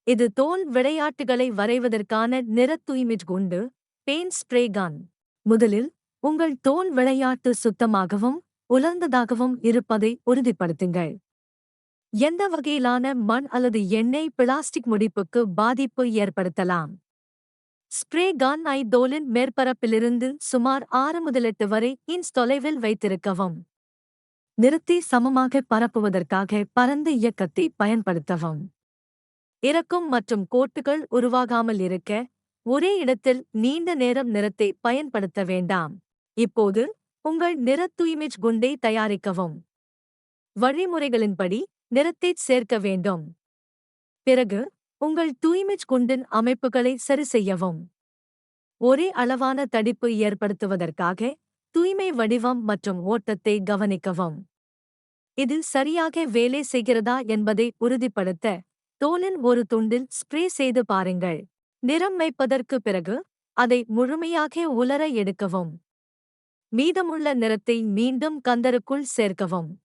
இது தோல் விளையாட்டுகளை வரைவதற்கான நிற தூய்மை குண்டு, பெயிண்ட் ஸ்ப்ரே கன். முதலில், உங்கள் தோல் விளையாட்டு சுத்தமாகவும், உலர்ந்ததாகவும் இருப்பதை உறுதிப்படுத்துங்கள். எந்த வகையிலான மண் அல்லது எண்ணெய் பிளாஸ்டிக் முடிப்புக்கு பாதிப்பு ஏற்படுத்தலாம். ஸ்ப்ரே கன் ஐ தோலின் மேற்பரப்பிலிருந்து சுமார் 6 முதல் 8 வரை இன்ச் தொலைவில் வைத்திருக்கவும். நிறுத்தி சமமாக பரப்புவதற்காக பரந்த இயக்கத்தை பயன்படுத்தவும். இறக்கம் மற்றும் கோட்டுகள் உருவாகாமல் இருக்க, ஒரே இடத்தில் நீண்ட நேரம் நிறத்தை பயன்படுத்த வேண்டாம். இப்போது, உங்கள் நிற தூய்மை குண்டை தயாரிக்கவும். வழிமுறைகளின்படி, நிறத்தைச் சேர்க்க வேண்டும். பிறகு, உங்கள் தூய்மை குண்டின் அமைப்புகளை சரிசெய்யவும். ஒரே அளவான தடிப்பு ஏற்படுத்துவதற்காக, தூய்மை வடிவம் மற்றும் ஓட்டத்தை கவனிக்கவும். இது சரியாக வேலை செய்கிறதா என்பதை உறுதிப்படுத்த, தோலின் ஒரு துண்டில் ஸ்ப்ரே செய்து பாருங்கள். நிறம் வைப்பதற்கு பிறகு, அதை முழுமையாக உலர எடுக்கவும். மீதமுள்ள நிறத்தை மீண்டும் கந்தருக்குள் சேர்க்கவும்.